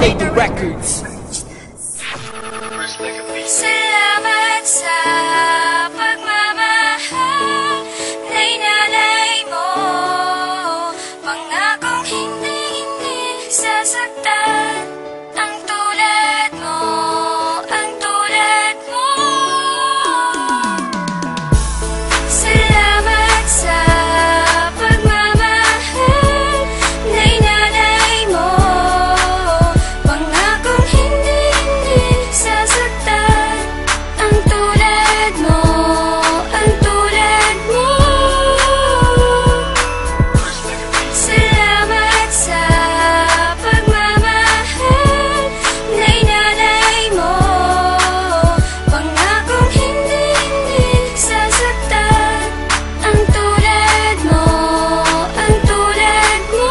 Baby Records. Salamat sa pagmamahal na inalay mo. Pangakong hindi sasaktan ang tulad mo, ang tulad mo. Salamat sa pagmamahal na inalay mo. Pangakong hindi sasaktan ang tulad mo, ang tulad mo. Salamat sa pagmamahal na inalay mo. Pangakong hindi sasaktan ang tulad mo, ang tulad mo.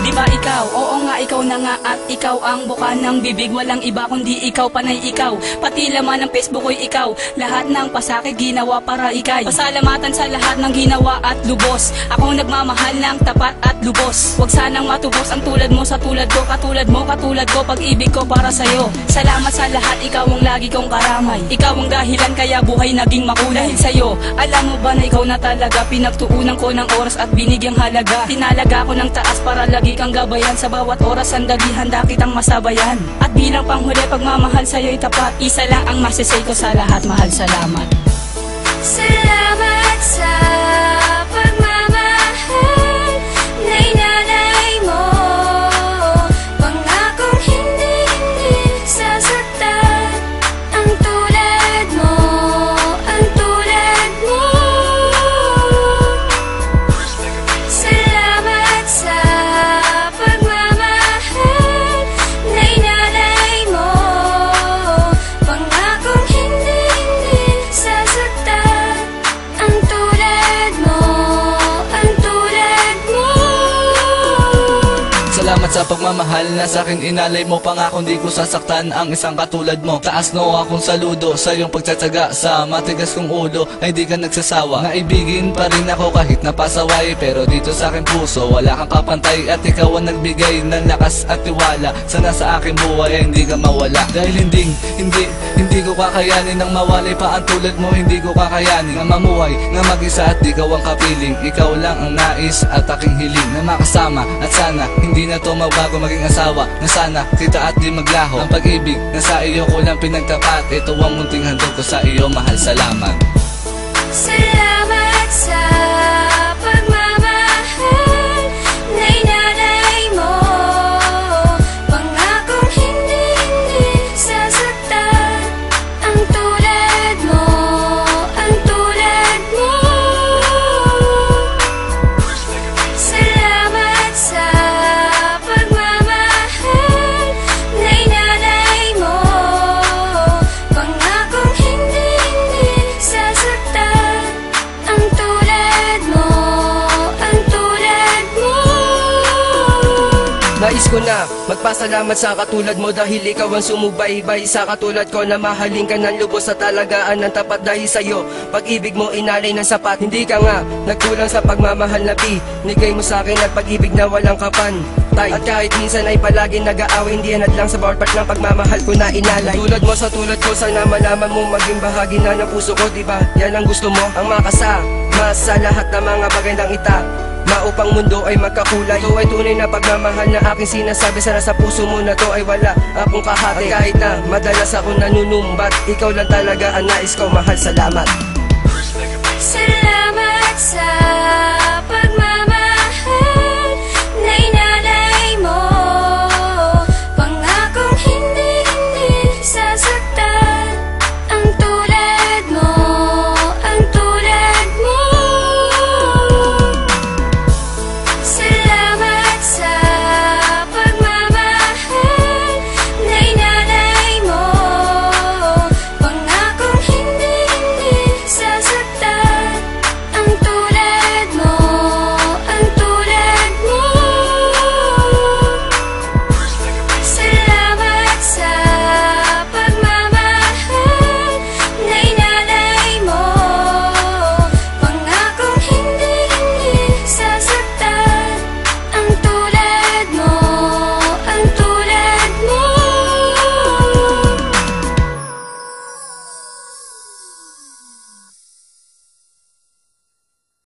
Di ba ikaw? Oo nga, ikaw na nga at ikaw ang buka ng bibig. Walang iba kundi ikaw, panay ikaw. Pati laman ng Facebook ko'y ikaw. Lahat ng pasakit ginawa para ikay. Pasalamatan sa lahat ng ginawa at lubos. Akong nagmamahal ng tapat at lubos. Huwag sanang matubos ang tulad mo sa tulad ko. Katulad mo, katulad ko, pag-ibig ko para sa'yo. Salamat sa lahat, ikaw ang lagi kong karamay. Ikaw ang dahilan kaya buhay naging makulay. Dahil sa'yo, alam mo ba na ikaw na talaga pinagtuunan ko ng oras at binigyang halaga. Tinalaga ko ng taas para lagi kang gabayan. Sa bawat oras sandali handa kitang masabayan. At bilang panghuli, pagmamahal sa'yo'y tapat. Isa lang ang masasay ko sa lahat, mahal, salamat. Salamat sa pagmamahal na inalay mo. Pangakong hindi sasaktan ang tulad mo, ang tulad mo. Salamat sa pagmamahal na inalay mo. Pangakong hindi sasaktan ang tulad mo, ang tulad mo. Salamat sa pagmamahal na sa'kin inalay mo. Pangako di ko sasaktan ang isang katulad mo. Taas no akong saludo sa iyong pagtsatsaga. Sa matigas kong ulo ay di ka nagsasawa. Naibigin pa rin ako kahit napasaway. Pero dito sa aking puso wala kang kapantay. At ikaw ang nagbigay ng lakas at tiwala. Sana sa aking buhay ay hindi ka mawala. Dahil hindi ko kakayanin ang mawalay pa ang tulad mo. Hindi ko kakayanin ang mamuhay na mag-isa at ikaw ang kapiling. Ikaw lang ang nais at aking hiling na makasama. At sana hindi na to magbago maging asawa. Na sana kita at di maglaho ang pag-ibig na sa iyo ko lang pinagtapat. Ito ang munting handog ko sa iyo, mahal, salamat. Salamat sa pagmamahal na inalay mo. Pangakong hindi sasaktan ang tulad mo, ang tulad mo. Salamat sa pagmamahal na inalay mo. Pangakong hindi sasaktan ang tulad mo, ang tulad mo. Nais ko na magpasalamat sa katulad mo dahil ikaw ang sumubaybay sa katulad ko na mahalin ka ng lubos sa talagaan ng tapat. Dahil sa'yo, pag-ibig mo inalay ng sapat. Hindi ka nga nagkulang sa pagmamahal na binigay mo sa akin at pag-ibig na walang kapantay. At kahit minsan ay palagi nag-aaway, hindi yan lang sa bawat part ng pagmamahal ko na inalay. Tulad mo sa tulad ko, sana malaman mo maging bahagi na ng puso ko, diba? Yan ang gusto mo, ang makasama sa lahat ng mga bagay ng ita. Maupang mundo ay magkakulay. Ito ay tunay na pagmamahal na aking sinasabi. Sana sa puso mo na to ay wala akong kahati. At kahit na madalas ako nanunumbat, ikaw lang talaga ang nais ko, mahal, salamat. Salamat sa